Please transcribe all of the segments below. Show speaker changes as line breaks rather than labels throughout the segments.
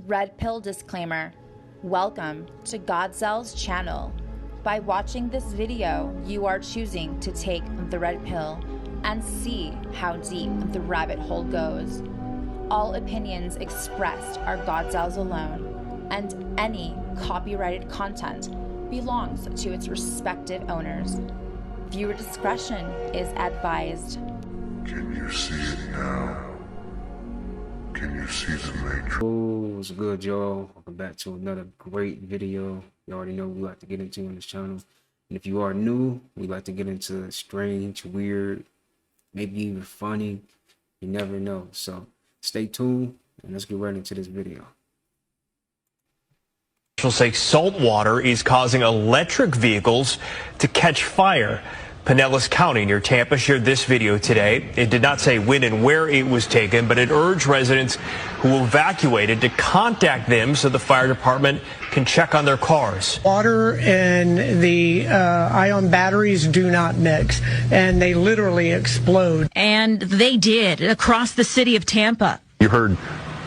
Red pill disclaimer. Welcome to Gawdzell's channel. By watching this video, you are choosing to take the red pill and see how deep the rabbit hole goes. All opinions expressed are Gawdzell's alone, and any copyrighted content belongs to its respective owners. Viewer discretion is advised.
Can you see it now? Can you see the matrix?
Oh, what's good, y'all? Welcome back to another great video. You already know we like to get into on this channel. And if you are new, we like to get into strange, weird, maybe even funny. You never know. So stay tuned and let's get right into this video.
Officials say salt water is causing electric vehicles to catch fire. Pinellas County near Tampa shared this video today. It did not say when and where it was taken, but it urged residents who evacuated to contact them so the fire department can check on their cars.
Water and the ion batteries do not mix, and they literally explode.
And they did across the city of Tampa.
You heard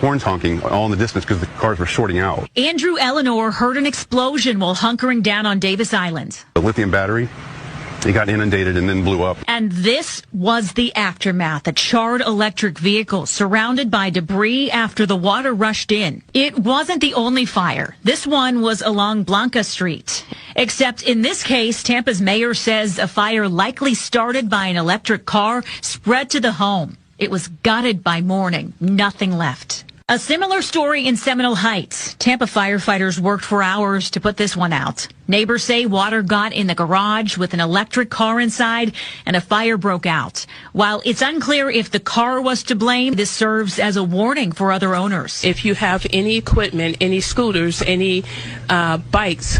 horns honking all in the distance because the cars were shorting out.
Andrew Eleanor heard an explosion while hunkering down on Davis Island.
The lithium battery, it got inundated and then blew up.
And this was the aftermath, a charred electric vehicle surrounded by debris after the water rushed in. It wasn't the only fire. This one was along Blanca Street. Except in this case, Tampa's mayor says a fire likely started by an electric car spread to the home. It was gutted by morning, nothing left. A similar story in Seminole Heights. Tampa firefighters worked for hours to put this one out. Neighbors say water got in the garage with an electric car inside and a fire broke out. While it's unclear if the car was to blame, this serves as a warning for other owners.
If you have any equipment, any scooters, any bikes,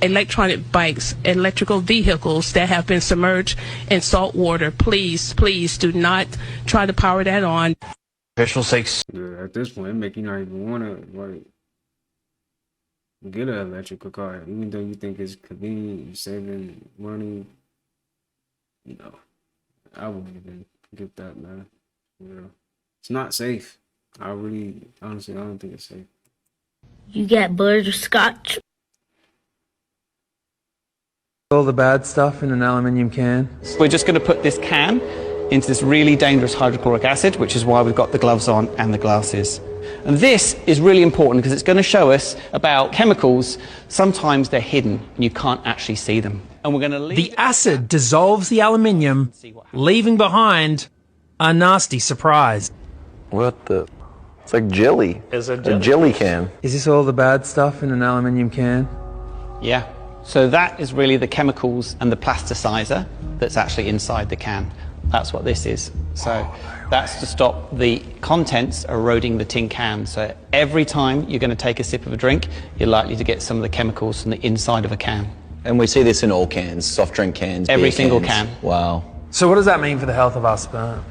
electronic bikes, electrical vehicles that have been submerged in salt water, please do not try to power that on.
Officials say
Yeah, at this point, it make you not even want to like get an electrical car, even though you think it's convenient, you're saving money. You know, I wouldn't even get that, man. You know, it's not safe. Honestly, I don't think it's safe.
You get butterscotch.
All the bad stuff in an aluminium can.
We're just going to put this can into this really dangerous hydrochloric acid, which is why we've got the gloves on and the glasses. And this is really important because it's going to show us about chemicals. Sometimes they're hidden and you can't actually see them. And we're going to leave
the acid dissolves the aluminium, leaving behind a nasty surprise.
What the? It's like jelly.
It's a
jelly can.
Is this all the bad stuff in an aluminium can?
Yeah. So that is really the chemicals and the plasticizer that's actually inside the can. That's what this is. So that's to stop the contents eroding the tin can. So every time you're going to take a sip of a drink, you're likely to get some of the chemicals from the inside of a can.
And we see this in all cans, soft drink cans,
every
beer
single
cans.
can.
Wow.
So what does that mean for the health of our sperm?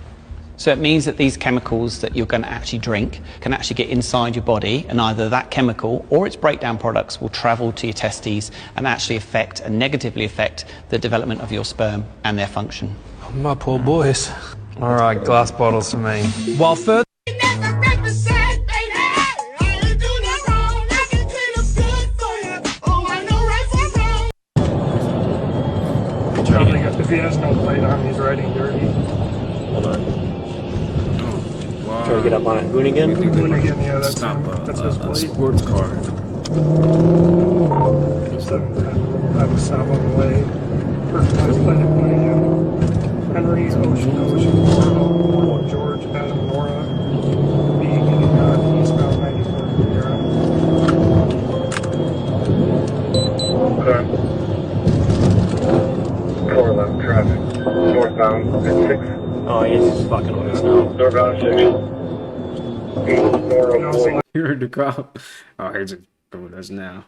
So it means that these chemicals that you're going to actually drink can actually get inside your body, and either that chemical or its breakdown products will travel to your testes and actually affect and negatively affect the development of your sperm and their function.
My poor boys. All right, glass bottles for me.
While further
If he has no plate on, he's riding dirty.
Hold on.
Wow.
Try to get up on it. Hoonigan?
Hoonigan, yeah, that's
Stop
him. That's his
a
plate.
sports car.
Just have a stop on the way. Personalized plate at Hoonigan. Henry, Ocean, Portal, George, Adam, Nora. Being eastbound 94 Europe. Okay. 411 traffic. Northbound at 6.
Oh, he's fucking with us now.
Northbound 6.
You heard the crowd. Oh, here's it with us now.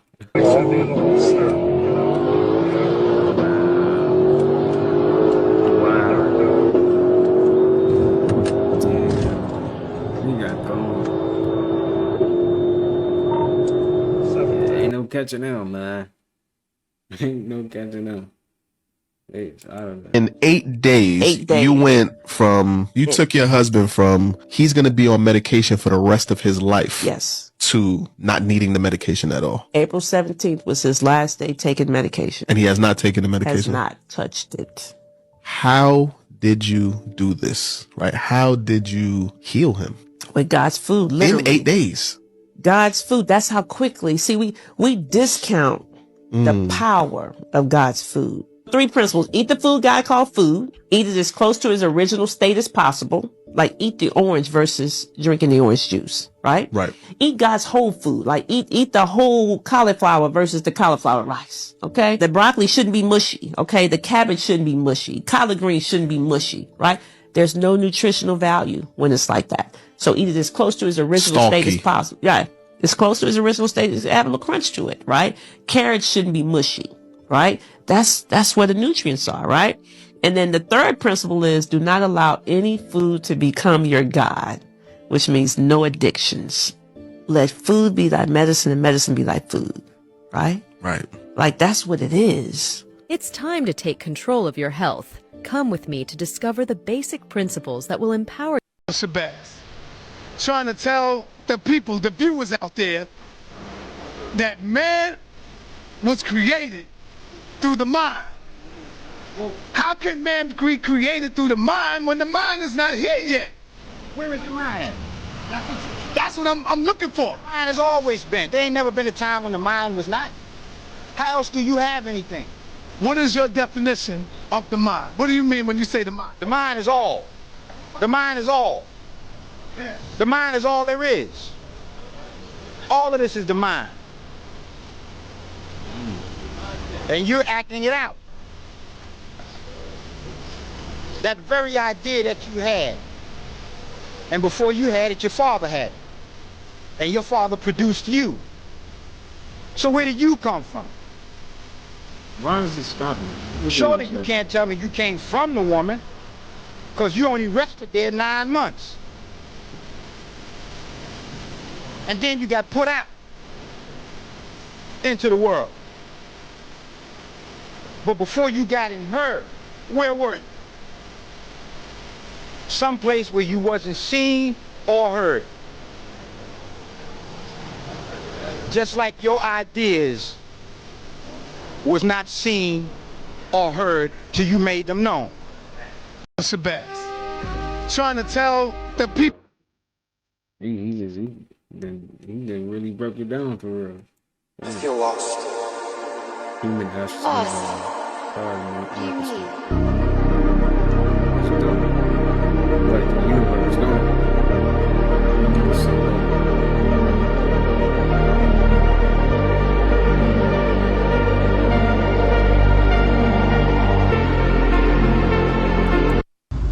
Ain't no catching them, man. Ain't no catching them.
In 8 days, you went from, you took your husband from, he's going to be on medication for the rest of his life.
Yes.
To not needing the medication at all.
April 17th was his last day taking medication.
And he has not taken the medication?
Has not touched it.
How did you do this, right? How did you heal him?
With God's food, literally.
In 8 days.
God's food. That's how quickly. See, we discount the power of God's food. 3 principles. Eat the food God called food. Eat it as close to his original state as possible. Like eat the orange versus drinking the orange juice, right?
Right.
Eat God's whole food. Like eat the whole cauliflower versus the cauliflower rice. Okay. The broccoli shouldn't be mushy. Okay. The cabbage shouldn't be mushy. Collard greens shouldn't be mushy, right? There's no nutritional value when it's like that. So eat it as close to his original state as possible. Yeah. As close to his original state as have a little crunch to it, right? Carrots shouldn't be mushy, right? That's where the nutrients are, right? And then the third principle is do not allow any food to become your God, which means no addictions. Let food be thy medicine and medicine be thy food, right?
Right.
Like that's what it is.
It's time to take control of your health. Come with me to discover the basic principles that will empower you.
Shabazz, trying to tell the people, the viewers out there, that man was created through the mind. Well, how can man be created through the mind when the mind is not here yet?
Where is the mind?
That's what I'm looking for.
The mind has always been. There ain't never been a time when the mind was not. How else do you have anything?
What is your definition of the mind? What do you mean when you say the mind?
The mind is all. The mind is all.
Yeah.
The mind is all there is. All of this is the mind. And you're acting it out. That very idea that you had, and before you had it, your father had it. And your father produced you. So where did you come from?
Why is it stopping?
Surely you can't tell me you came from the woman, because you only rested there 9 months. And then you got put out into the world. But before you got in her, where were you? Someplace where you wasn't seen or heard. Just like your ideas was not seen or heard till you made them known.
Shabazz, trying to tell the people.
He didn't really broke it down for real.
I feel lost.
Human has to like the universe, don't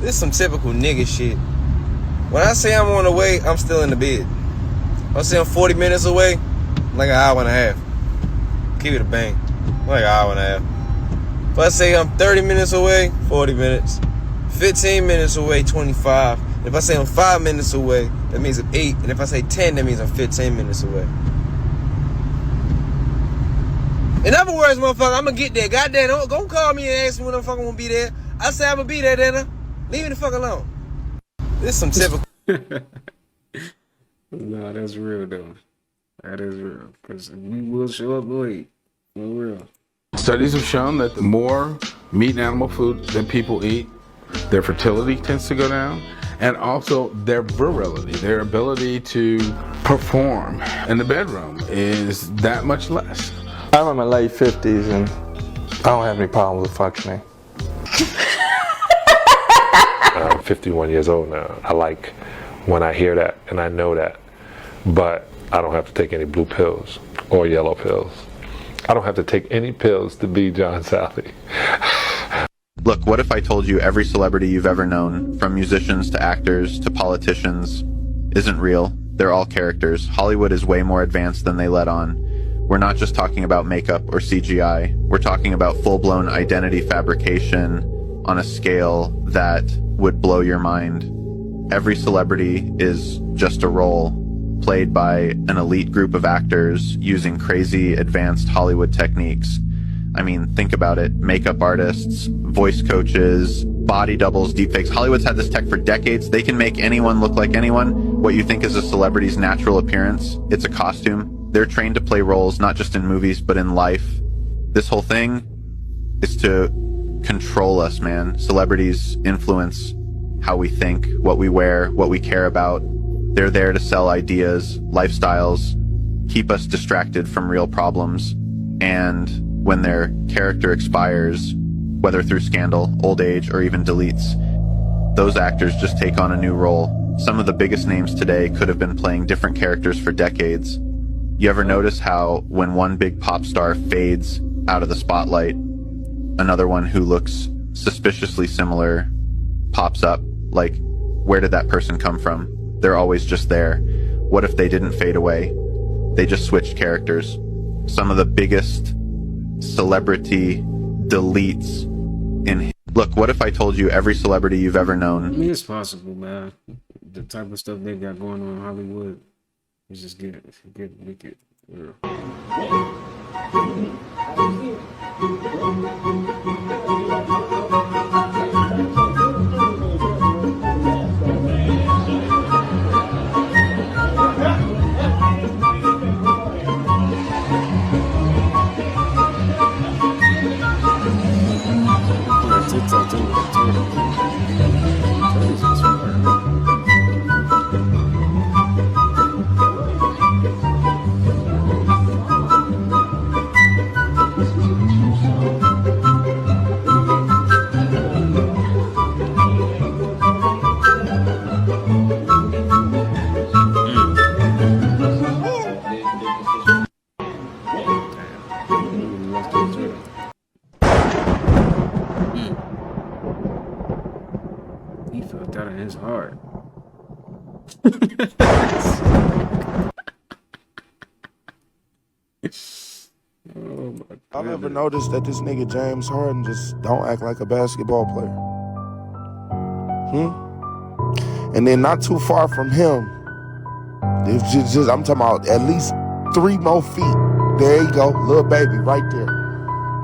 This is some typical nigga shit. When I say I'm on the way, I'm still in the bed. If I say I'm 40 minutes away, like an hour and a half. Keep it a bang. Like an hour and a half. If I say I'm 30 minutes away, 40 minutes. 15 minutes away, 25. If I say I'm 5 minutes away, that means I'm 8. And if I say 10, that means I'm 15 minutes away. In other words, motherfucker, I'm gonna get there. Goddamn, don't call me and ask me when I'm fucking gonna be there. I say I'm gonna be there, then. Leave me the fuck alone. This is some typical.
No, that's real though. That is real. Because we will show up late. For real.
Studies have shown that the more meat and animal food that people eat, their fertility tends to go down, and also their virility, their ability to perform in the bedroom is that much less.
I'm in my late 50s and I don't have any problems with functioning.
I'm 51 years old now. I like when I hear that and I know that, but I don't have to take any blue pills or yellow pills. I don't have to take any pills to be John Sally.
Look, what if I told you every celebrity you've ever known, from musicians to actors to politicians, isn't real? They're all characters. Hollywood is way more advanced than they let on. We're not just talking about makeup or CGI. We're talking about full-blown identity fabrication on a scale that would blow your mind. Every celebrity is just a role played by an elite group of actors using crazy advanced Hollywood techniques. I mean, think about it. Makeup artists, voice coaches, body doubles, deepfakes. Hollywood's had this tech for decades. They can make anyone look like anyone. What you think is a celebrity's natural appearance, it's a costume. They're trained to play roles, not just in movies, but in life. This whole thing is to control us, man. Celebrities influence how we think, what we wear, what we care about. They're there to sell ideas, lifestyles, keep us distracted from real problems. And when their character expires, whether through scandal, old age, or even deletes, those actors just take on a new role. Some of the biggest names today could have been playing different characters for decades. You ever notice how when one big pop star fades out of the spotlight, another one who looks suspiciously similar pops up? Like, where did that person come from? They're always just there. What if they didn't fade away? They just switched characters. Some of the biggest celebrity deletes in... Look, what if I told you every celebrity you've ever known?
I mean, it's possible, man. The type of stuff they got going on in Hollywood is just get wicked. He felt that in his heart.
I've ever noticed that this nigga James Harden just don't act like a basketball player. And then not too far from him, it's just I'm talking about at least 3 more feet. There you go, little baby right there.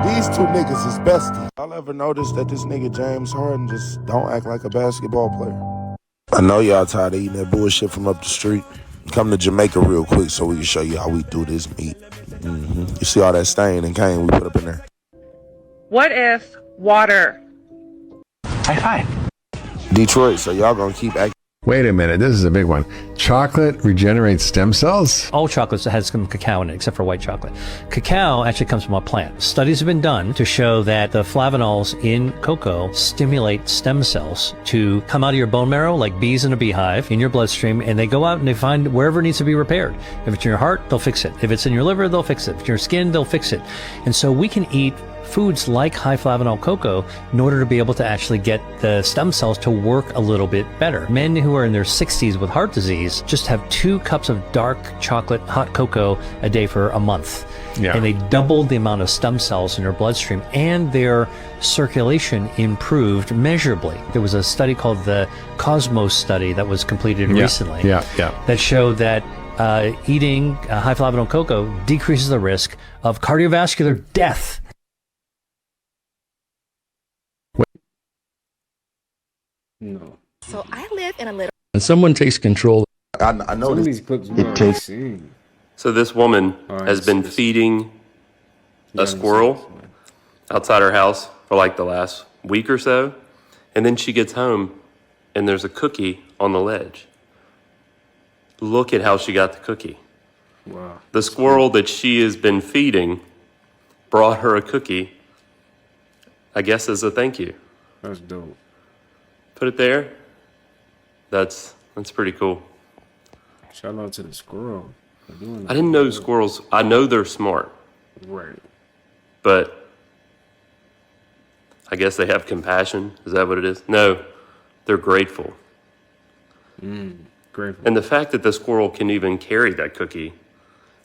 These two niggas is besties. I'll ever notice that this nigga James Harden just don't act like a basketball player. I know y'all tired of eating that bullshit from up the street. Come to Jamaica real quick so we can show you how we do this meat. You see all that stain and cane we put up in there?
What if water?
High five. Detroit, so y'all gonna keep acting.
Wait a minute, this is a big one. Chocolate regenerates stem cells?
All chocolate has some cacao in it, except for white chocolate. Cacao actually comes from a plant. Studies have been done to show that the flavonols in cocoa stimulate stem cells to come out of your bone marrow like bees in a beehive in your bloodstream, and they go out and they find wherever it needs to be repaired. If it's in your heart, they'll fix it. If it's in your liver, they'll fix it. If it's in your skin, they'll fix it. And so we can eat foods like high flavanol cocoa in order to be able to actually get the stem cells to work a little bit better. Men who are in their 60s with heart disease just have 2 cups of dark chocolate hot cocoa a day for a month. Yeah. And they doubled the amount of stem cells in their bloodstream, and their circulation improved measurably. There was a study called the Cosmos study that was completed recently that showed that eating high flavanol cocoa decreases the risk of cardiovascular death.
No.
So I live in a little...
When someone takes control,
I know
these clips it takes.
So this woman has been feeding a squirrel outside her house for like the last week or so, and then she gets home and there's a cookie on the ledge. Look at how she got the cookie.
Wow.
The squirrel that she has been feeding brought her a cookie, I guess as a thank you.
That's dope.
Put it there. That's pretty cool.
Shout out to the squirrel for doing that.
I didn't know squirrels, I know they're smart.
Right.
But I guess they have compassion. Is that what it is? No, they're grateful.
Grateful.
And the fact that the squirrel can even carry that cookie,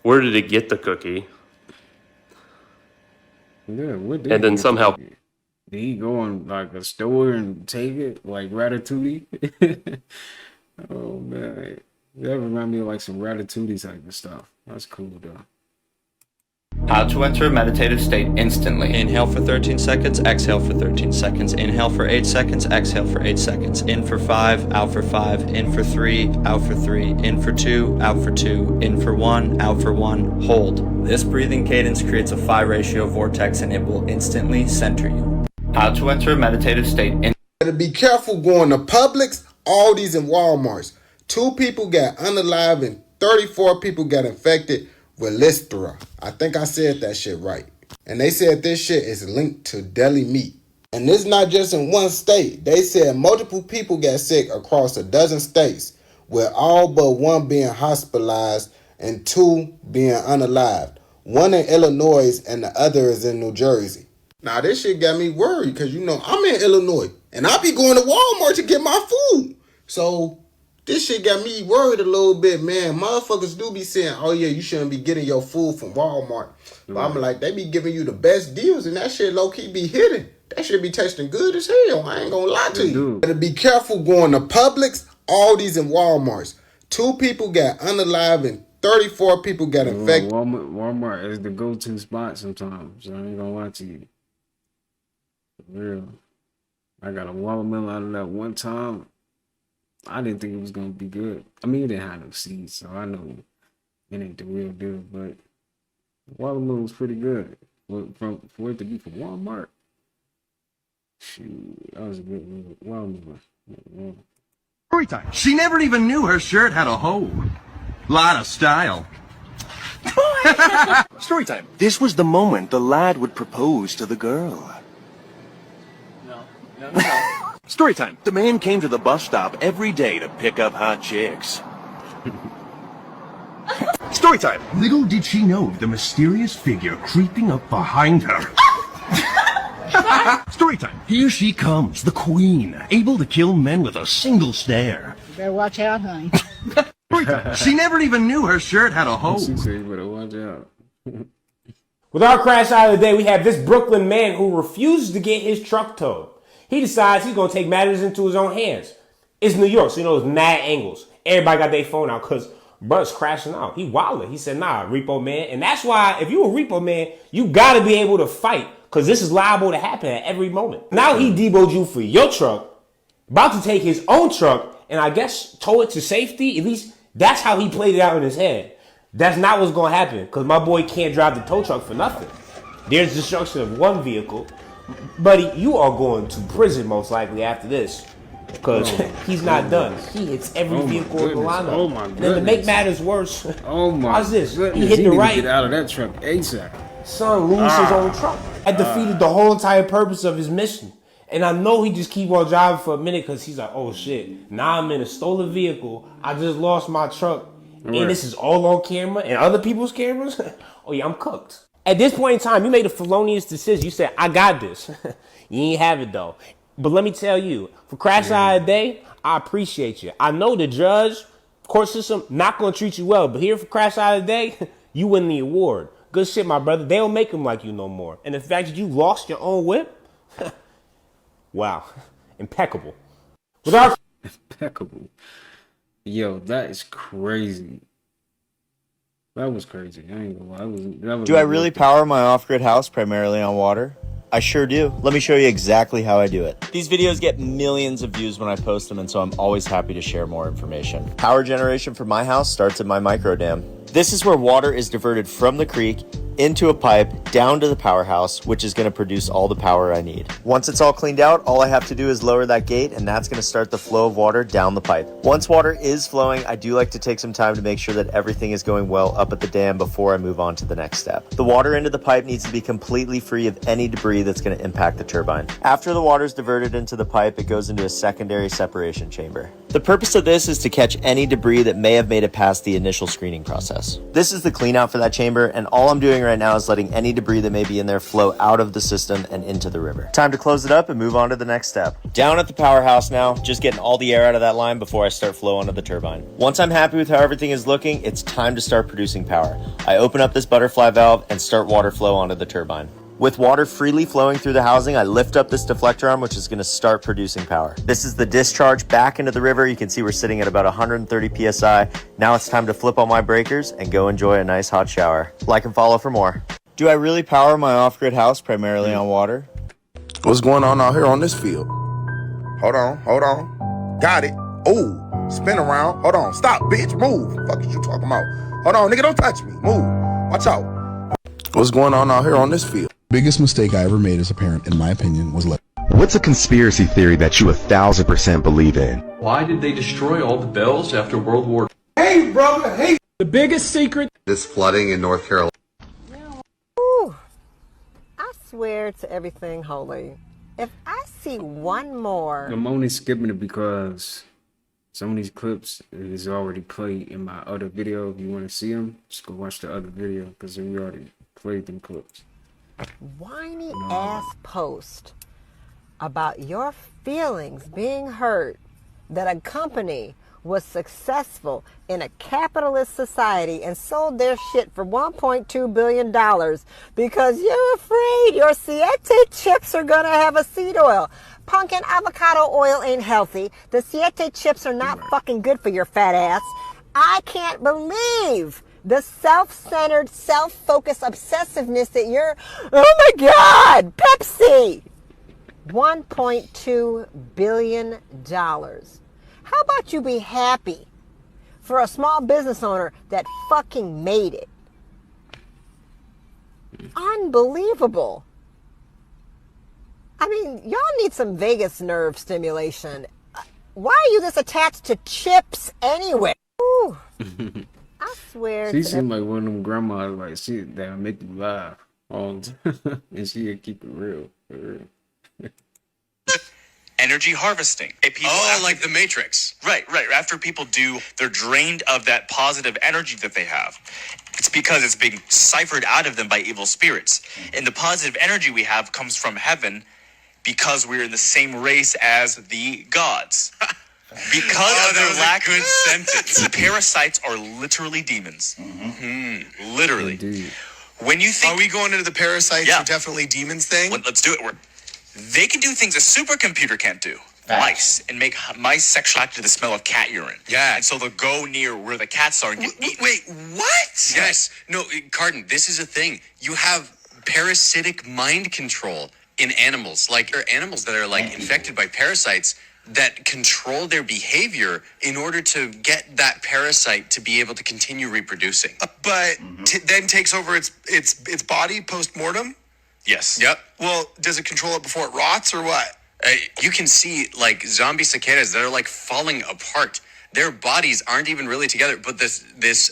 where did it get the cookie?
Yeah, where did
and then somehow...
Did he go in like a store and take it like Ratatouille? Oh man, that remind me of like some Ratatouille type of stuff. That's cool though.
How to enter a meditative state instantly. Inhale for 13 seconds, exhale for 13 seconds. Inhale for 8 seconds, exhale for 8 seconds. In for 5, out for 5. In for 3, out for 3. In for 2, out for 2. In for 1, out for 1. Hold. This breathing cadence creates a phi ratio vortex and it will instantly center you. How to enter a meditative state.
Better be careful going to Publix, Aldi's, and Walmarts. 2 people got unalive and 34 people got infected with Listeria. I think I said that shit right. And they said this shit is linked to deli meat. And this not just in one state. They said multiple people got sick across a dozen states, with all but 1 being hospitalized and 2 being unalived. 1 in Illinois and the other is in New Jersey. Now this shit got me worried because you know I'm in Illinois and I be going to Walmart to get my food. So this shit got me worried a little bit, man. Motherfuckers do be saying, oh yeah, you shouldn't be getting your food from Walmart. But I'm like, they be giving you the best deals and that shit low-key be hidden. That shit be tasting good as hell. I ain't gonna lie to you. Better be careful going to Publix, Aldi's, and Walmarts. 2 people got unalive and 34 people got infected.
Walmart is the go-to spot sometimes. So I ain't gonna lie to you. For real. I got a watermelon out of that one time. I didn't think it was gonna be good. I mean, it didn't have no seeds, so I know it ain't the real deal. But watermelon was pretty good for it to be from Walmart. Shoot, that was a good watermelon.
Story time. She never even knew her shirt had a hole. Lot of style. Story time. This was the moment the lad would propose to the girl. No. Story time. The man came to the bus stop every day to pick up hot chicks. Story time. Little did she know the mysterious figure creeping up behind her. Story time. Here she comes, the queen, able to kill men with a single stare.
You better watch out, honey.
Story time. She never even knew her shirt had a hole.
She said you better watch out.
With our crash out of the day, we have this Brooklyn man who refuses to get his truck towed. He decides he's going to take matters into his own hands. It's New York, so you know there's mad angles. Everybody got their phone out because bruh's crashing out. He wilding. He said, nah, repo man. And that's why if you a repo man, you got to be able to fight because this is liable to happen at every moment. Now he deboed you for your truck, about to take his own truck, and I guess tow it to safety. At least that's how he played it out in his head. That's not what's going to happen because my boy can't drive the tow truck for nothing. There's destruction of one vehicle. Buddy, you are going to prison most likely after this because he's not done. He hits every vehicle in the lineup.
Oh my goodness.
And then to make matters worse, how's this?
Goodness.
He hit the right.
Get out of that truck ASAP.
Son lose his own truck. I defeated the whole entire purpose of his mission. And I know he just keep on driving for a minute because he's like, oh shit, now I'm in a stolen vehicle. I just lost my truck. And this is all on camera and other people's cameras. Oh yeah, I'm cooked. At this point in time, you made a felonious decision. You said, I got this. You ain't have it though. But let me tell you, for crash out of the day, I appreciate you. I know the judge, court system, not going to treat you well. But here for crash out of the day, you win the award. Good shit, my brother. They don't make them like you no more. And the fact that you lost your own whip, wow, impeccable.
Impeccable. Yo, that is crazy. That was crazy. I ain't gonna lie. That was
Do I really power my off-grid house primarily on water? I sure do. Let me show you exactly how I do it. These videos get millions of views when I post them, and so I'm always happy to share more information. Power generation for my house starts at my micro dam. This is where water is diverted from the creek into a pipe down to the powerhouse, which is going to produce all the power I need. Once it's all cleaned out, all I have to do is lower that gate, and that's going to start the flow of water down the pipe. Once water is flowing, I do like to take some time to make sure that everything is going well up at the dam before I move on to the next step. The water into the pipe needs to be completely free of any debris that's going to impact the turbine. After the water is diverted into the pipe, it goes into a secondary separation chamber. The purpose of this is to catch any debris that may have made it past the initial screening process. This is the clean out for that chamber, and all I'm doing right now is letting any debris that may be in there flow out of the system and into the river. Time to close it up and move on to the next step. Down at the powerhouse now, just getting all the air out of that line before I start flow onto the turbine. Once I'm happy with how everything is looking, it's time to start producing power. I open up this butterfly valve and start water flow onto the turbine. With water freely flowing through the housing, I lift up this deflector arm, which is going to start producing power. This is the discharge back into the river. You can see we're sitting at about 130 PSI. Now it's time to flip on my breakers and go enjoy a nice hot shower. Like and follow for more. Do I really power my off-grid house primarily on water?
What's going on out here on this field? Hold on. Got it. Ooh, spin around. Hold on. Stop, bitch. Move. Fuck is you talking about? Hold on, nigga, don't touch me. Move. Watch out. What's going on out here on this field?
Biggest mistake I ever made as a parent, in my opinion, was
What's a conspiracy theory that you 1000% believe in?
Why did they destroy all the bells after World War?
Hey, brother, hey.
The biggest secret.
This flooding in North Carolina.
Ooh, I swear to everything holy. If I see one more...
I'm only skipping it because some of these clips is already played in my other video. If you want to see them, just go watch the other video because we already played them clips.
whiny ass post about your feelings being hurt that a company was successful in a capitalist society and sold their shit for $1.2 billion because you're afraid your Siete chips are gonna have a seed oil. Pumpkin avocado oil ain't healthy. The Siete chips are not fucking good for your fat ass. I can't believe the self-centered, self-focused obsessiveness that you're, oh my God, Pepsi! $1.2 billion. How about you be happy for a small business owner that fucking made it? Unbelievable. I mean, y'all need some vagus nerve stimulation. Why are you this attached to chips anyway? Ooh. I swear.
She seemed like one of them grandmas, like shit that make you laugh all the time, and she'll keep it real, for real.
Energy harvesting. Like the Matrix. Right. After people do, they're drained of that positive energy that they have. It's because it's being ciphered out of them by evil spirits. And the positive energy we have comes from heaven because we're in the same race as the gods. Because of their lack of sentence. The parasites are literally demons. Mm-hmm. Literally.
Indeed.
When you think...
Are we going into the parasites are definitely demons thing?
Let's do it. They can do things a supercomputer can't do. Mice, and make mice sexually attracted to the smell of cat urine. Yeah. And so they'll go near where the cats are and get eaten.
Wait, what?
Yes. No, Carden, this is a thing. You have parasitic mind control in animals. Like, there are animals that are, like, infected by parasites that control their behavior in order to get that parasite to be able to continue reproducing.
But then takes over its body post-mortem?
Yes.
Yep. Well, does it control it before it rots or what?
You can see like zombie cicadas that are like falling apart. Their bodies aren't even really together, but this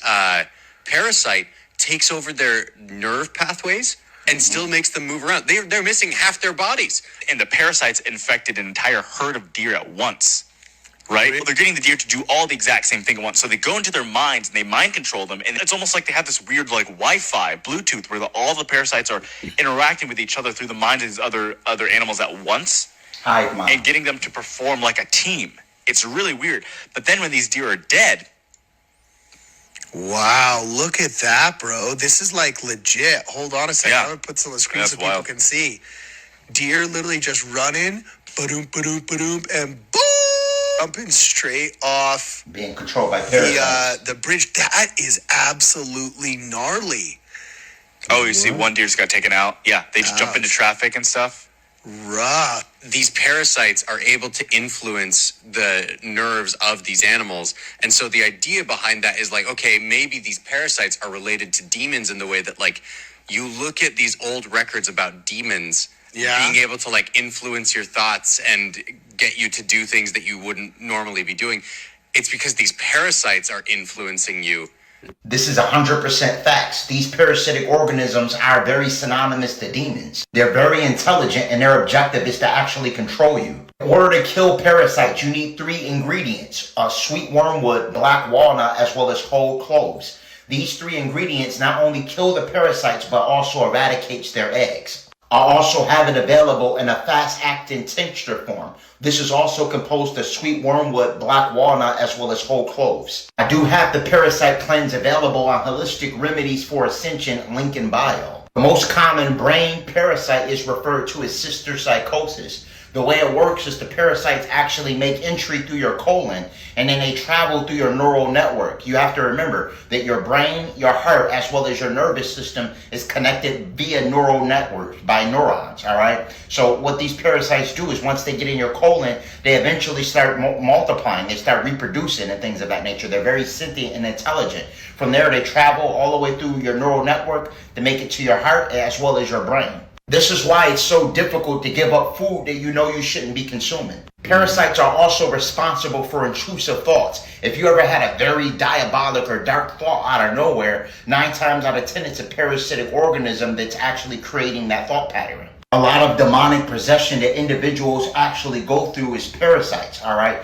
parasite takes over their nerve pathways and still makes them move around. They're missing half their bodies. And the parasites infected an entire herd of deer at once. Right? Well, they're getting the deer to do all the exact same thing at once. So they go into their minds and they mind control them. And it's almost like they have this weird like Wi-Fi, Bluetooth, where all the parasites are interacting with each other through the minds of these other animals at once. And getting them to perform like a team. It's really weird. But then when these deer are dead...
Wow, look at that, bro. This is like legit. Hold on a second.
Yeah.
I'm going to put some on the screen so people can see. Deer literally just running, ba-doom, ba-doom, ba-doom, and boom! Jumping straight off
being controlled by parasites.
The bridge. That is absolutely gnarly.
Oh, you see one deer just got taken out? Yeah, they just jump into traffic and stuff.
Rough.
These parasites are able to influence the nerves of these animals. And so the idea behind that is like, okay, maybe these parasites are related to demons in the way that like you look at these old records about demons being able to like influence your thoughts and get you to do things that you wouldn't normally be doing. It's because these parasites are influencing you.
This is 100% facts. These parasitic organisms are very synonymous to demons. They're very intelligent and their objective is to actually control you. In order to kill parasites, you need 3 ingredients: sweet wormwood, black walnut, as well as whole cloves. These 3 ingredients not only kill the parasites, but also eradicates their eggs. I also have it available in a fast-acting tincture form. This is also composed of sweet wormwood, black walnut, as well as whole cloves. I do have the Parasite Cleanse available on Holistic Remedies for Ascension, link in bio. The most common brain parasite is referred to as cysticercosis. The way it works is the parasites actually make entry through your colon, and then they travel through your neural network. You have to remember that your brain, your heart, as well as your nervous system is connected via neural networks by neurons, all right? So what these parasites do is once they get in your colon, they eventually start multiplying. They start reproducing and things of that nature. They're very sentient and intelligent. From there, they travel all the way through your neural network to make it to your heart as well as your brain. This is why it's so difficult to give up food that you know you shouldn't be consuming. Parasites are also responsible for intrusive thoughts. If you ever had a very diabolic or dark thought out of nowhere, 9 times out of 10 it's a parasitic organism that's actually creating that thought pattern. A lot of demonic possession that individuals actually go through is parasites, all right?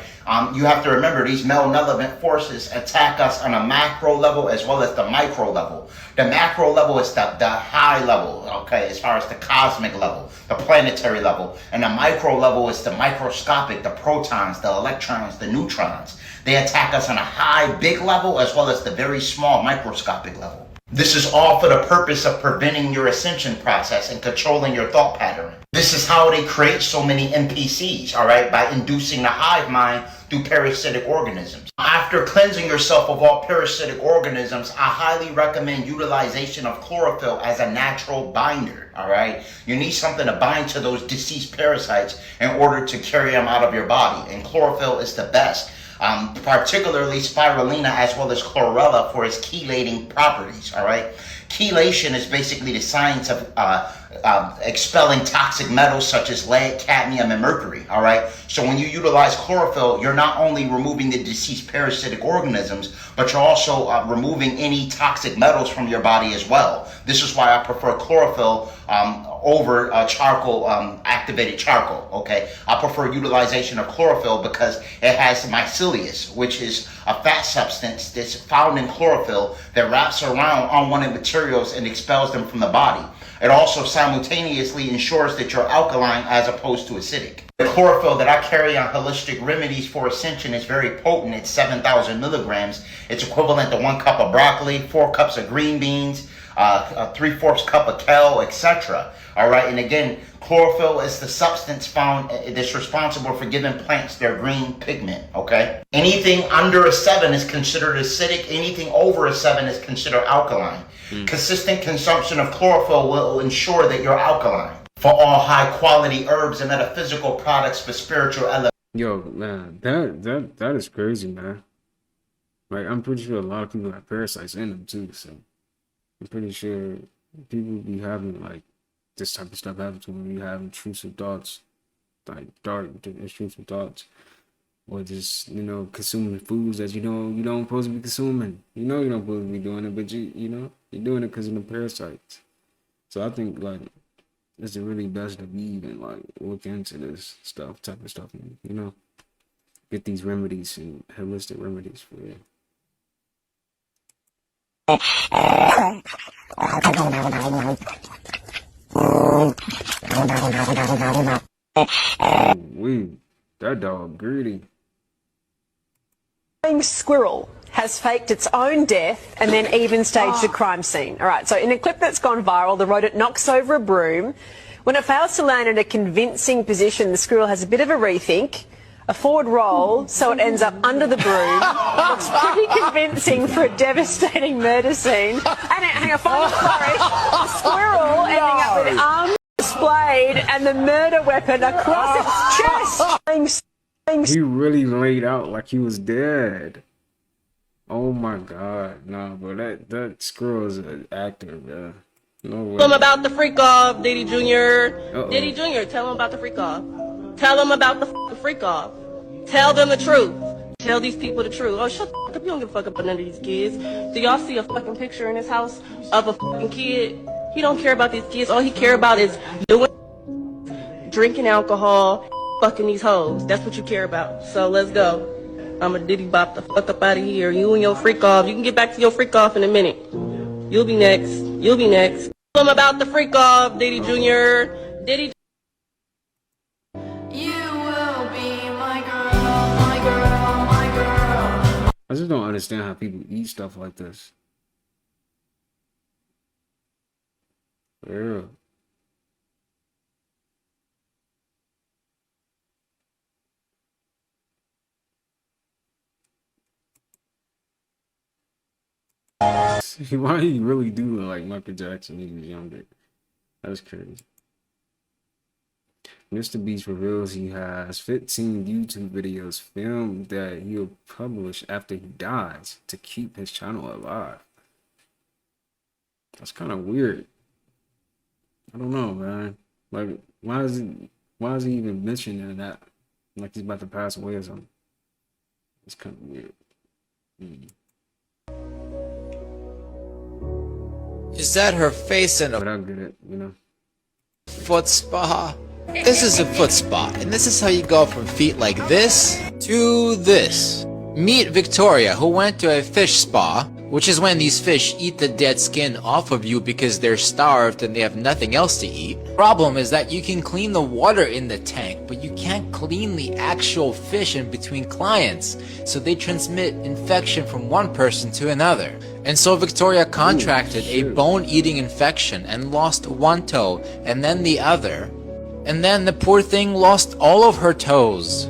You have to remember these malevolent forces attack us on a macro level as well as the micro level. The macro level is the high level, okay, as far as the cosmic level, the planetary level. And the micro level is the microscopic, the protons, the electrons, the neutrons. They attack us on a high, big level as well as the very small, microscopic level. This is all for the purpose of preventing your ascension process and controlling your thought pattern. This is how they create so many NPCs, all right, by inducing the hive mind through parasitic organisms. After cleansing yourself of all parasitic organisms, I highly recommend utilization of chlorophyll as a natural binder, all right? You need something to bind to those deceased parasites in order to carry them out of your body, and chlorophyll is the best. Particularly spirulina as well as chlorella for its chelating properties, all right? Chelation is basically the science of expelling toxic metals such as lead, cadmium, and mercury, all right? So when you utilize chlorophyll, you're not only removing the deceased parasitic organisms, but you're also removing any toxic metals from your body as well. This is why I prefer chlorophyll over charcoal, activated charcoal, okay? I prefer utilization of chlorophyll because it has mycelium, which is a fat substance that's found in chlorophyll that wraps around unwanted materials and expels them from the body. It also simultaneously ensures that you're alkaline as opposed to acidic. The chlorophyll that I carry on Holistic Remedies for Ascension is very potent. It's 7,000 milligrams. It's equivalent to 1 cup of broccoli, 4 cups of green beans, a 3/4 cup of kale, etc. All right, and again, chlorophyll is the substance found that's responsible for giving plants their green pigment, okay? Anything under a 7 is considered acidic. Anything over a 7 is considered alkaline. Consistent consumption of chlorophyll will ensure that you're alkaline. For all high-quality herbs and metaphysical products for spiritual elevation.
Yo, man, that is crazy, man. Like, I'm pretty sure a lot of people have parasites in them, too, so I'm pretty sure people be having, like, this type of stuff happen to them. You have intrusive thoughts, like dark, intrusive thoughts, or just, you know, consuming foods that you know you don't supposed to be consuming. You know you don't supposed to be doing it, but you know you're doing it because of the parasites. So I think like it's really best to be even like look into this type of stuff, and, you know, get these remedies and holistic remedies for you. That dog greedy.
Squirrel has faked its own death and then even staged a crime scene. All right, so in a clip that's gone viral, the rodent knocks over a broom. When it fails to land in a convincing position, the squirrel has a bit of a rethink, a forward roll, so it ends up under the broom. Looks pretty convincing for a devastating murder scene. And hang on, final story. The squirrel ending up with arms displayed and the murder weapon across its chest.
He really laid out like he was dead. Oh my god, nah, bro, that squirrel is an actor, bro. No way.
Tell him about the freak off, Diddy Jr. Diddy Jr., tell him about the freak off. Tell them about the freak off. Tell them the truth. Tell these people the truth. Oh, shut the fuck up. You don't give a fuck about none of these kids. Do y'all see a fucking picture in his house of a fucking kid? He don't care about these kids. All he care about is drinking alcohol, fucking these hoes. That's what you care about. So let's go. I'ma diddy bop the fuck up out of here. You and your freak off. You can get back to your freak off in a minute. You'll be next. You'll be next. Tell them about the freak off, Diddy Jr. Diddy.
I just don't understand how people eat stuff like this. For real. Why he really do look like Michael Jackson when he was younger? That's crazy. Mr. Beast reveals he has 15 YouTube videos filmed that he'll publish after he dies to keep his channel alive. That's kind of weird. I don't know, man. Like, why is he even mentioning that? Like he's about to pass away or something. It's kind of weird.
Is that her face in
But I get it, you know.
foot spa? This is a foot spa, and this is how you go from feet like this to this. Meet Victoria, who went to a fish spa, which is when these fish eat the dead skin off of you because they're starved and they have nothing else to eat. Problem is that you can clean the water in the tank, but you can't clean the actual fish in between clients, so they transmit infection from one person to another. And so Victoria contracted a bone-eating infection and lost one toe and then the other. And then the poor thing lost all of her toes.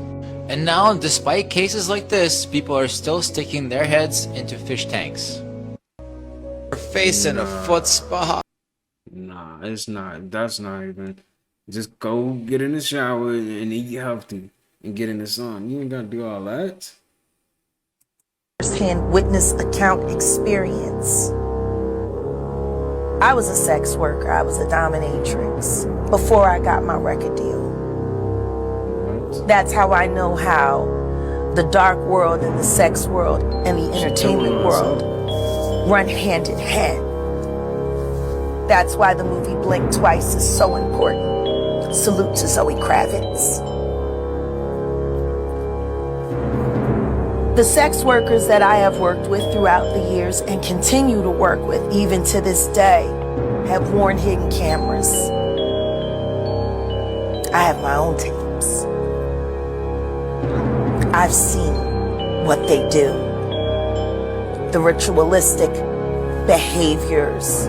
And now, despite cases like this, people are still sticking their heads into fish tanks. Her face in a foot spa.
Nah, it's not. That's not even. Just go get in the shower and eat healthy and get in the sun. You ain't gotta do all that.
First-hand witness account experience. I was a sex worker. I was a dominatrix before I got my record deal. That's how I know how the dark world and the sex world and the entertainment world run hand in hand. That's why the movie Blink Twice is so important. Salute to Zoe Kravitz. The sex workers that I have worked with throughout the years and continue to work with even to this day have worn hidden cameras. I have my own tapes. I've seen what they do. The ritualistic behaviors,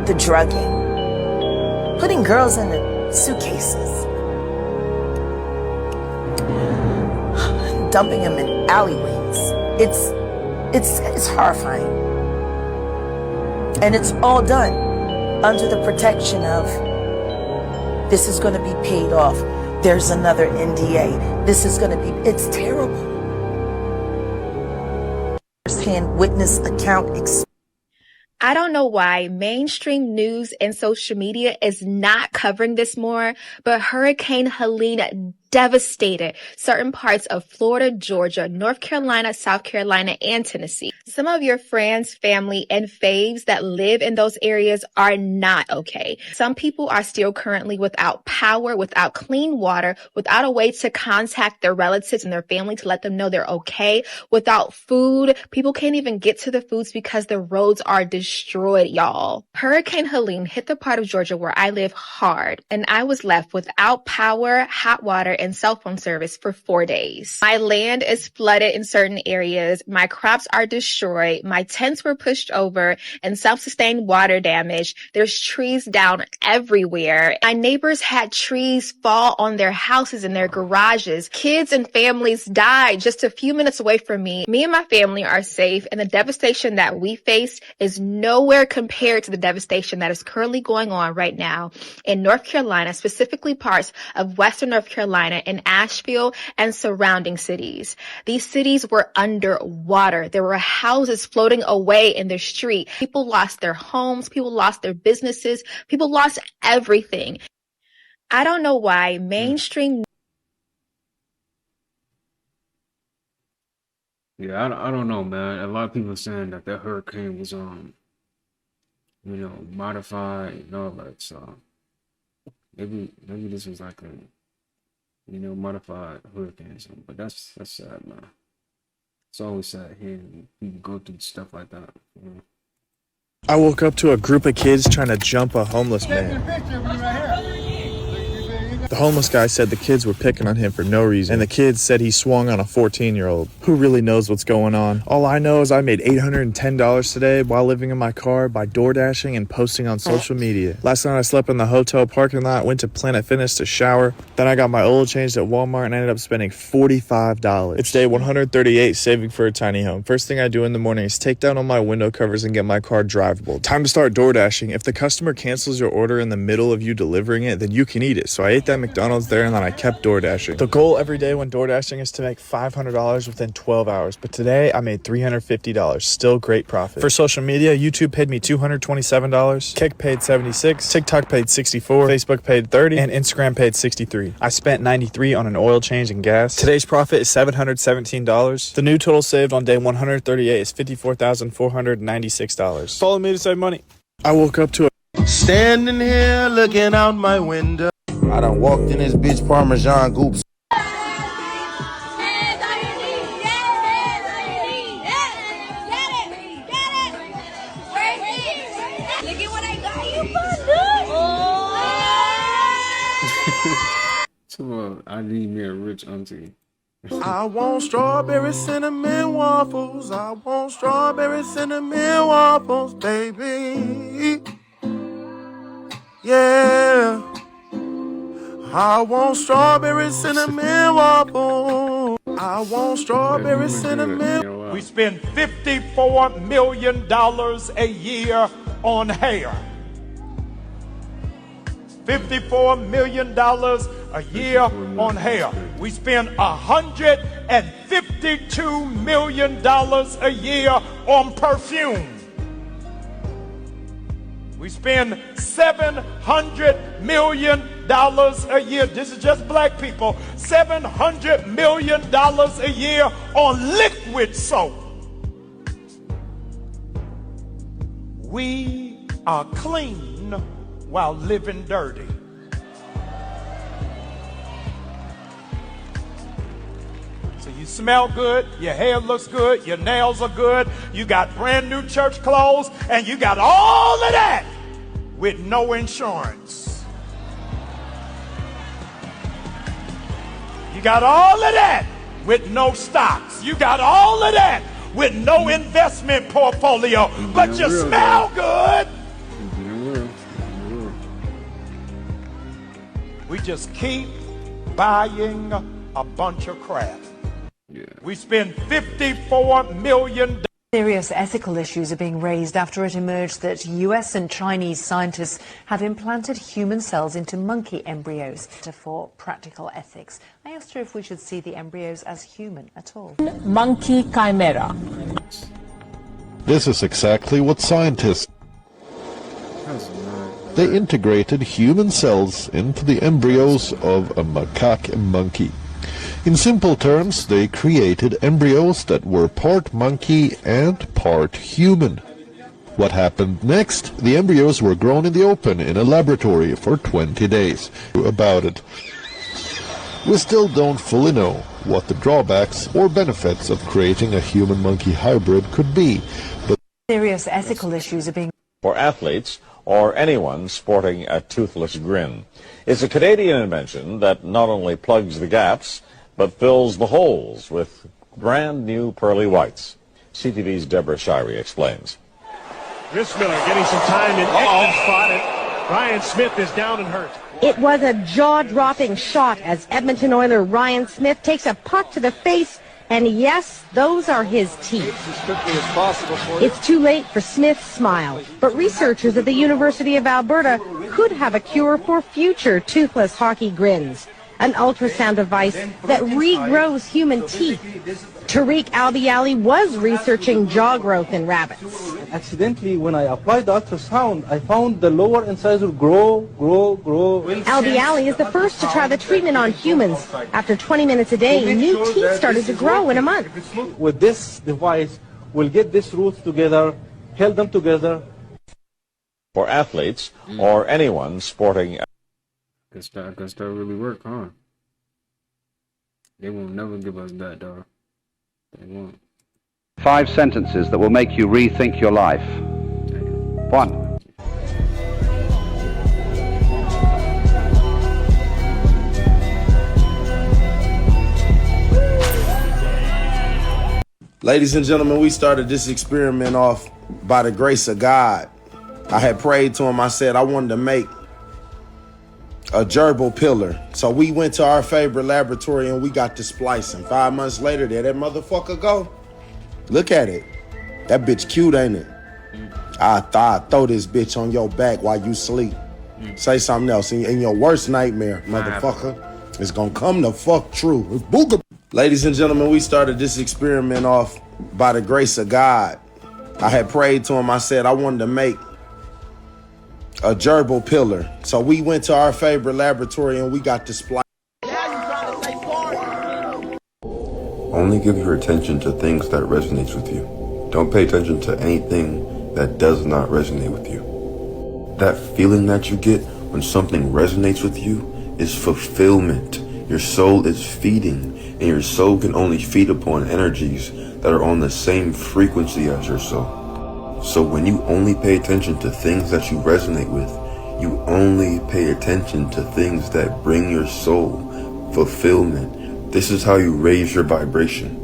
the drugging, putting girls in the suitcases, dumping them in alleyways. It's horrifying. And it's all done under the protection of this is going to be paid off. There's another NDA. This is going to be, it's terrible. First-hand witness account experience.
I don't know why mainstream news and social media is not covering this more, but Hurricane Helene devastated certain parts of Florida, Georgia, North Carolina, South Carolina, and Tennessee. Some of your friends, family, and faves that live in those areas are not okay. Some people are still currently without power, without clean water, without a way to contact their relatives and their family to let them know they're okay, without food. People can't even get to the foods because the roads are destroyed, y'all. Hurricane Helene hit the part of Georgia where I live hard, and I was left without power, hot water, and cell phone service for 4 days. My land is flooded in certain areas. My crops are destroyed. My tents were pushed over and some sustained water damage. There's trees down everywhere. My neighbors had trees fall on their houses and their garages. Kids and families died just a few minutes away from me. Me and my family are safe, and the devastation that we face is nowhere compared to the devastation that is currently going on right now in North Carolina, specifically parts of Western North Carolina in Asheville and surrounding cities. These cities were underwater. There were houses floating away in the street. People lost their homes. People lost their businesses. People lost everything. I don't know why mainstream.
Yeah, I don't know, man. A lot of people are saying that the hurricane was modified and all that. So maybe this was like a modified hurricane or something. But that's sad, man. It's always sad hearing people go through stuff like that. You know?
I woke up to a group of kids trying to jump a homeless man.
The homeless guy said the kids were picking on him for no reason, and the kids said he swung on a 14-year-old. Who really knows what's going on? All I know is I made $810 today while living in my car by door dashing and posting on social media. Last night I slept in the hotel parking lot, went to Planet Fitness to shower, then I got my oil changed at Walmart and I ended up spending $45. It's day 138 saving for a tiny home. First thing I do in the morning is take down all my window covers and get my car drivable. Time to start door dashing. If the customer cancels your order in the middle of you delivering it, then you can eat it. So I ate that McDonald's there and then I kept door dashing. The goal every day when door dashing is to make $500 within 12 hours. But today I made $350. Still great profit. For social media, YouTube paid me $227. Kick paid $76. TikTok paid $64. Facebook paid $30. And Instagram paid $63. I spent $93 on an oil change and gas. Today's profit is $717. The new total saved on day 138 is $54,496. Follow me to save money. I woke up to a
Standing here looking out my window. I done walked in this bitch Parmesan goops.
I need me a rich auntie.
I want strawberry cinnamon waffles. I want strawberry cinnamon waffles, baby. Yeah. I want strawberry cinnamon waffles. I want strawberry cinnamon.
We spend $54 million a year on hair. $54 million a year on hair. We spend $152 million a year on perfume. We spend $700 million a year. This is just black people. $700 million a year on liquid soap. We are clean while living dirty. So you smell good, your hair looks good, your nails are good, you got brand new church clothes, and you got all of that with no insurance. You got all of that with no stocks. You got all of that with no investment portfolio, but you smell good. We just keep buying a bunch of crap. We spend $54 million.
Serious ethical issues are being raised after it emerged that US and Chinese scientists have implanted human cells into monkey embryos. For practical ethics, I asked her if we should see the embryos as human at all.
Monkey chimera.
This is exactly what scientists. They integrated human cells into the embryos of a macaque monkey. In simple terms, they created embryos that were part monkey and part human. What happened next? The embryos were grown in the open in a laboratory for 20 days. About it. We still don't fully know what the drawbacks or benefits of creating a human-monkey hybrid could be. But
serious ethical issues are being...
For athletes or anyone sporting a toothless grin. It's a Canadian invention that not only plugs the gaps, but fills the holes with brand new pearly whites. CTV's Deborah Shirey explains.
Miller getting some time in Edmonds spot, and Ryan Smith is down and hurt.
It was a jaw-dropping shot as Edmonton Oiler Ryan Smith takes a puck to the face, and yes, those are his teeth.
As quickly as possible for you.
It's too late for Smith's smile, but researchers at the University of Alberta could have a cure for future toothless hockey grins. An ultrasound device that regrows human teeth. Tariq Albiali was researching jaw growth in rabbits.
Accidentally, when I applied the ultrasound, I found the lower incisor grow.
Albiali is the first to try the treatment on humans. After 20 minutes a day, new teeth started to grow in a month.
With this device, we'll get these roots together, held them together.
For athletes or anyone sporting...
Guess that really work, huh? They won't never give us that, dog. They won't.
5 sentences that will make you rethink your life. 1.
Ladies and gentlemen, we started this experiment off by the grace of God. I had prayed to him. I said I wanted to make a gerbil pillar. So we went to our favorite laboratory and we got the splicing. 5 months later, there that motherfucker go. Look at it. That bitch cute, ain't it? I throw this bitch on your back while you sleep. Say something else. In your worst nightmare, motherfucker, it's gonna come the fuck true. It's booga. Ladies and gentlemen, we started this experiment off by the grace of God. I had prayed to him. I said I wanted to make a gerbil pillar. So we went to our favorite laboratory and we got the splice.
Only give your attention to things that resonates with you. Don't pay attention to anything that does not resonate with you. That feeling that you get when something resonates with you is fulfillment. Your soul is feeding, and your soul can only feed upon energies that are on the same frequency as your soul. So when you only pay attention to things that you resonate with, you only pay attention to things that bring your soul fulfillment. This is how you raise your vibration.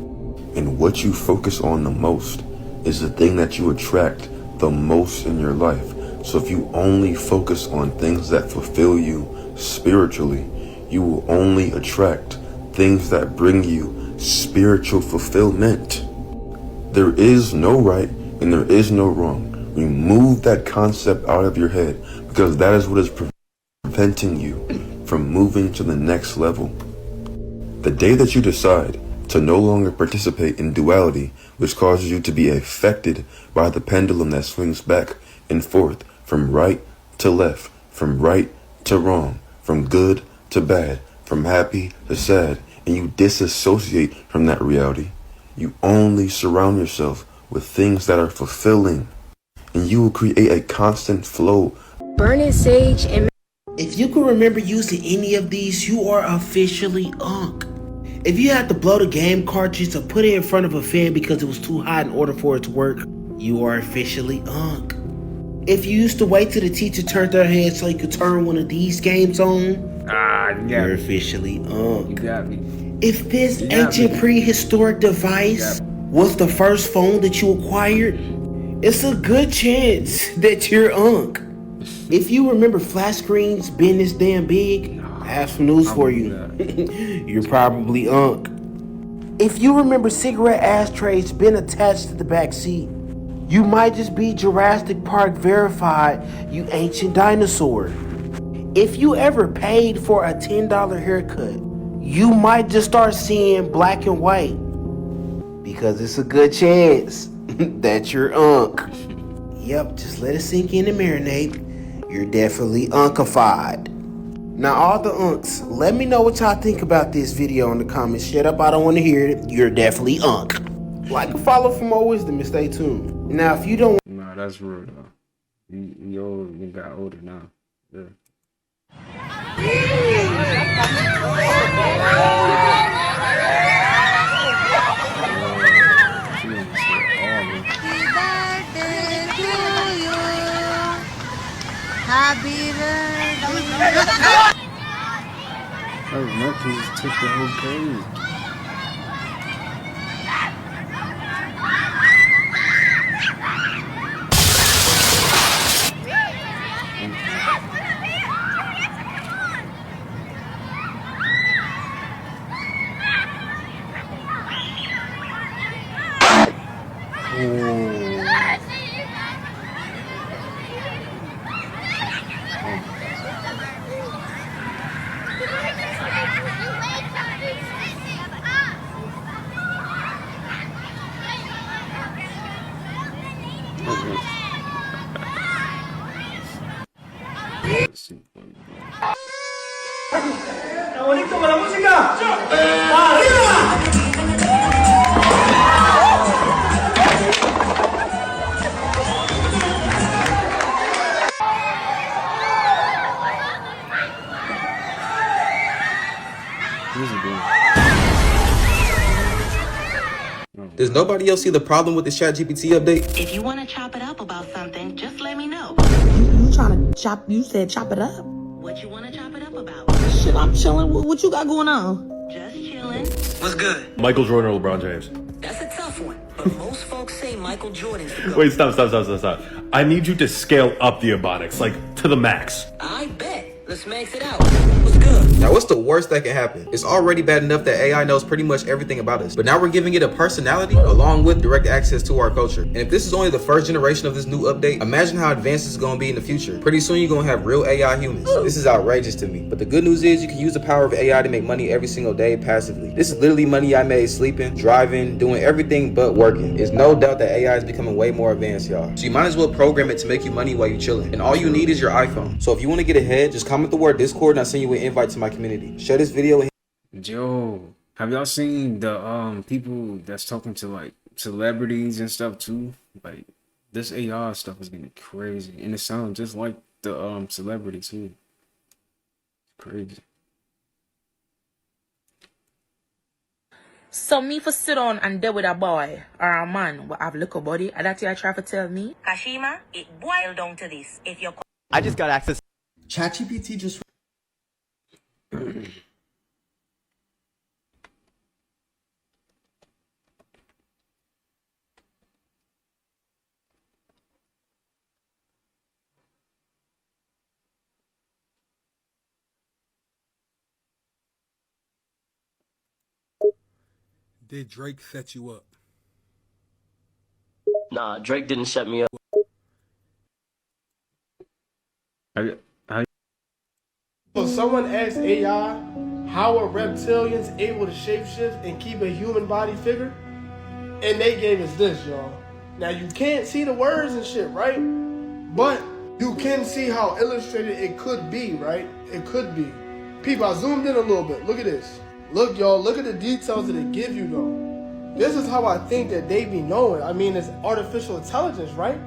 And what you focus on the most is the thing that you attract the most in your life. So if you only focus on things that fulfill you spiritually, you will only attract things that bring you spiritual fulfillment. There is no right and there is no wrong. Remove that concept out of your head, because that is what is preventing you from moving to the next level. The day that you decide to no longer participate in duality, which causes you to be affected by the pendulum that swings back and forth from right to left, from right to wrong, from good to bad, from happy to sad, and you disassociate from that reality, you only surround yourself with things that are fulfilling, and you will create a constant flow.
Burning sage and...
If you can remember using any of these, you are officially unk. If you had to blow the game cartridge or put it in front of a fan because it was too hot in order for it to work, you are officially unk. If you used to wait till the teacher turned their head so you could turn one of these games on, you're officially unk.
You got me.
If this ancient prehistoric device was the first phone that you acquired, it's a good chance that you're unk. If you remember flat screens being this damn big, I have some news for you. You're probably unk. If you remember cigarette ashtrays being attached to the back seat, you might just be Jurassic Park verified, you ancient dinosaur. If you ever paid for a $10 haircut, you might just start seeing black and white, because it's a good chance that you're unk. Yep, just let it sink in and marinate. You're definitely unkified. Now all the unks, let me know what y'all think about this video in the comments. Shut up, I don't want to hear it. You're definitely unk. Like and follow for more wisdom and stay tuned. Now if you don't...
Nah, that's real though. You old, you got older now. Yeah.
Happy birthday.
Oh, Mercury just took the whole page.
¡Bonito con la música! ¡Arriba!
Does nobody else see the problem with this ChatGPT update?
If you want to chop it up about something, just let me know.
You trying to chop, you said chop it up?
What you want to chop it up about?
Shit, I'm chilling. What you got going on?
Just chilling.
What's good?
Michael Jordan or LeBron James?
That's a tough one. But most folks say Michael Jordan's the GOAT.
Wait, stop. I need you to scale up the ebonics, like, to the max.
I bet. Let's max it out. What's good?
Now, what's the worst that can happen? It's already bad enough that AI knows pretty much everything about us, but now we're giving it a personality along with direct access to our culture. And if this is only the first generation of this new update, imagine how advanced it's going to be in the future. Pretty soon you're going to have real AI humans. This is outrageous to me. But the good news is you can use the power of AI to make money every single day passively. This is literally money I made sleeping, driving, doing everything but working. There's no doubt that AI is becoming way more advanced, y'all. So you might as well program it to make you money while you're chilling. And all you need is your iPhone. So if you want to get ahead, just comment the word Discord and I'll send you an invite to my community. Share this video and
Yo, have y'all seen the people that's talking to like celebrities and stuff too? Like this AI stuff is getting crazy, and it sounds just like the celebrity too. Crazy.
So me for sit on and deal with a boy or a man will have little body, and that you try to tell me?
Kashima, it boiled down to this. If you're
I just got access.
ChatGPT just
Did Drake set you up?
Nah, Drake didn't set me up.
So someone asked AI, how are reptilians able to shapeshift and keep a human body figure? And they gave us this, y'all. Now you can't see the words and shit, right? But you can see how illustrated it could be, right? It could be. People, I zoomed in a little bit. Look at this. Look, y'all, look at the details that it give you, though. This is how I think that they be knowing. I mean, it's artificial intelligence, right?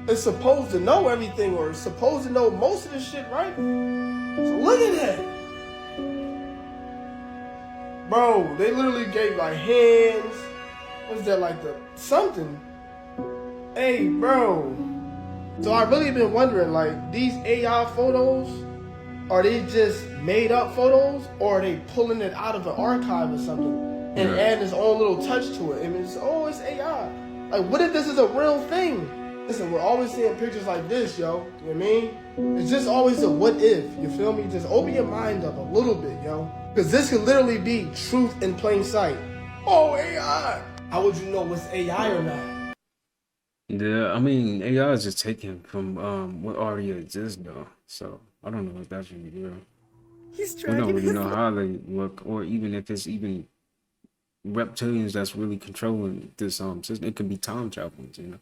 It's supposed to know everything, or it's supposed to know most of the shit, right? So look at that. Bro, they literally gave like hands. What's that, like the something? Hey, bro. So I really been wondering, like, these AI photos, are they just made up photos, or are they pulling it out of an archive or something and adding its own little touch to it? I mean, it's AI. Like, what if this is a real thing? Listen, we're always seeing pictures like this, yo. You know what I mean? It's just always a what if, you feel me? Just open your mind up a little bit, yo. Because this could literally be truth in plain sight. Oh, AI! How would you know what's AI or not?
Yeah, I mean, AI is just taken from what already exists, though. So I don't know if that's really real. We don't really know how they work, or even if it's even reptilians that's really controlling this system. It could be time travelers, you know.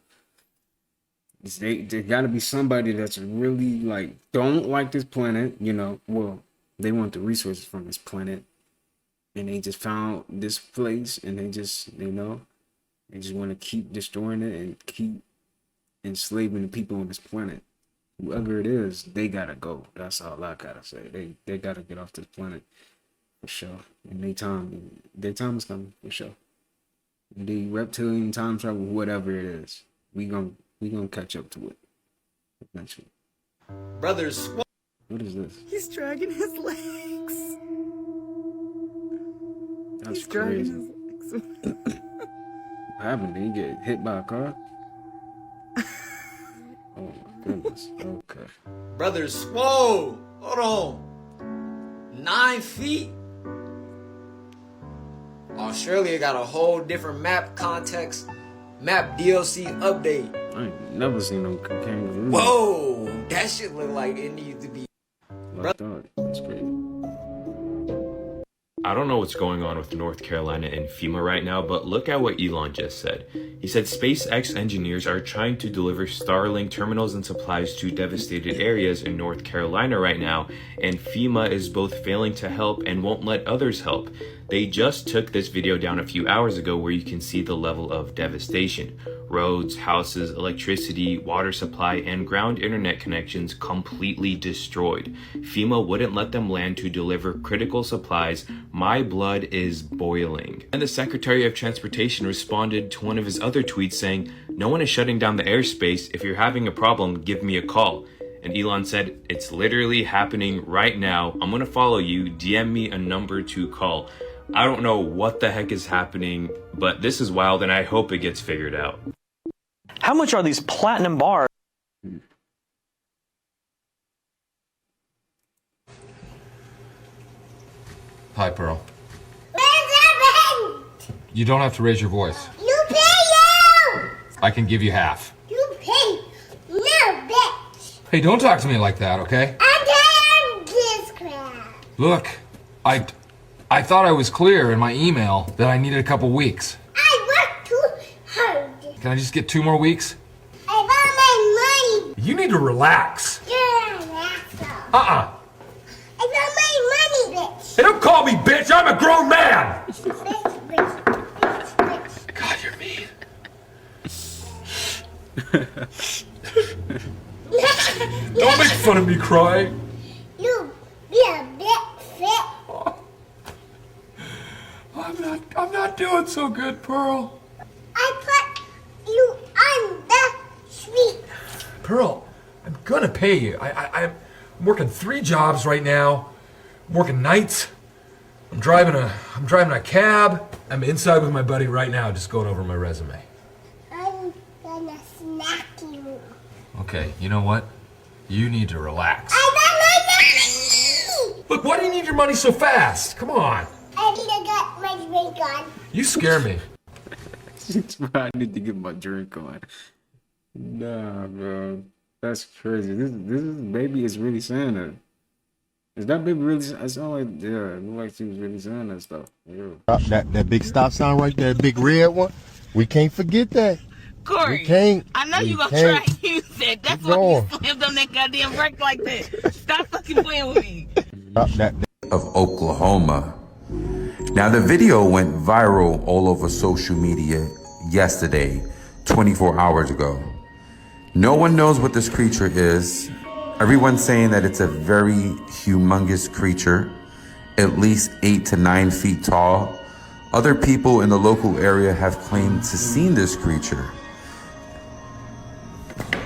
There got to be somebody that's really like don't like this planet, you know. Well, they want the resources from this planet, and they just found this place, and they just, you know, they just want to keep destroying it and keep enslaving the people on this planet. Whoever it is, they gotta go. That's all I gotta say. They gotta get off this planet for sure. And their time is coming for sure. The reptilian time travel, whatever it is, we gonna catch up to it eventually.
Brothers,
what is this?
He's dragging his legs.
That's crazy. What happened? Did he get hit by a car? Oh my goodness. Okay.
Brothers, whoa! Hold on. 9 feet? Australia got a whole different map context. Map DLC update.
I ain't never seen no kangaroo.
Whoa! That shit look like it needs to be.
That's crazy.
I don't know what's going on with North Carolina and FEMA right now, but look at what Elon just said. He said SpaceX engineers are trying to deliver Starlink terminals and supplies to devastated areas in North Carolina right now, and FEMA is both failing to help and won't let others help. They just took this video down a few hours ago where you can see the level of devastation. Roads, houses, electricity, water supply, and ground internet connections completely destroyed. FEMA wouldn't let them land to deliver critical supplies. My blood is boiling. And the Secretary of Transportation responded to one of his other tweets saying, "No one is shutting down the airspace. If you're having a problem, give me a call." And Elon said, "It's literally happening right now. I'm gonna follow you. DM me a number to call." I don't know what the heck is happening, but this is wild and I hope it gets figured out.
How much are these platinum bars?
Hi, Pearl. You don't have to raise your voice.
You pay you!
I can give you half.
You pay no, bitch!
Hey, don't talk to me like that, okay?
I'm tired of this crap.
Look, I thought I was clear in my email that I needed a couple weeks.
I work too hard.
Can I just get 2 more weeks?
I want my money.
You need to relax.
You're an asshole.
Uh-uh.
I want my money, bitch.
Hey, don't call me bitch. I'm a grown man.
God,
you're mean. Don't make fun of me crying.
You be a bit fit.
I'm not doing so good, Pearl.
I put you on the street.
Pearl, I'm gonna pay you. I'm working 3 jobs right now. I'm working nights. I'm driving a cab. I'm inside with my buddy right now, just going over my resume.
I'm gonna smack you.
Okay, you know what? You need to relax.
I want my money!
Look, why do you need your money so fast? Come on.
I need to get my drink on.
You scare me.
I need to get my drink on. Nah, bro. That's crazy. This baby is really saying that. Is that baby really? I sound like, yeah, it looked like she was really saying that stuff. Yeah.
That big stop sign right there, big red one. We can't forget that.
Corey,
we can't.
I know you gonna try to use that. That's why you slammed on that goddamn brake like that. Stop fucking playing with me.
Of Oklahoma. Now the video went viral all over social media yesterday, 24 hours ago. No one knows what this creature is. Everyone's saying that it's a very humongous creature, at least 8 to 9 feet tall. Other people in the local area have claimed to seen this creature.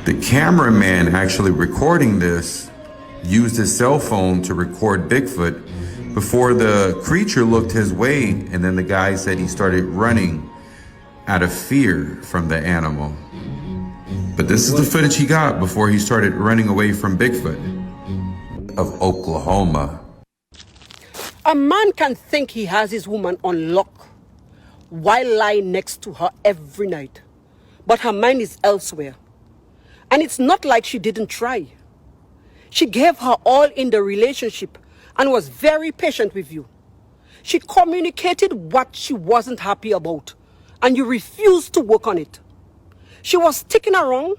The cameraman actually recording this used his cell phone to record Bigfoot before the creature looked his way, and then the guy said he started running out of fear from the animal. But this is the footage he got before he started running away from Bigfoot of Oklahoma.
A man can think he has his woman on lock while lying next to her every night, but her mind is elsewhere. And it's not like she didn't try. She gave her all in the relationship and was very patient with you. She communicated what she wasn't happy about, and you refused to work on it. She was sticking around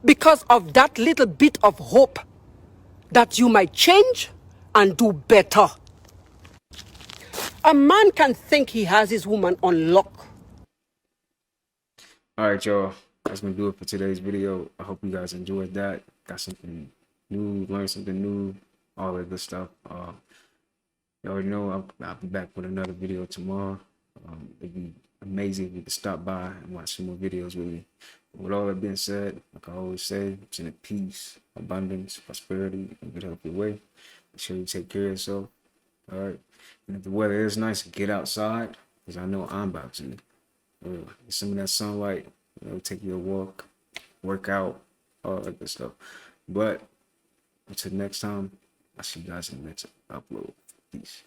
because of that little bit of hope that you might change and do better. A man can think he has his woman on lock.
All right, y'all. That's gonna do it for today's video. I hope you guys enjoyed that. Got something new, learned something new, all that good stuff. You already know I'll be back with another video tomorrow. It'd be amazing if you could stop by and watch some more videos with me. With all that being said, like I always say, it's in peace, abundance, prosperity, and good healthy way. Make sure you take care of yourself. All right. And if the weather is nice, get outside, because I know I'm about to. Get some of that sunlight, take you a walk, work out, all that good stuff. But until next time, I'll see you guys in the next upload. Peace.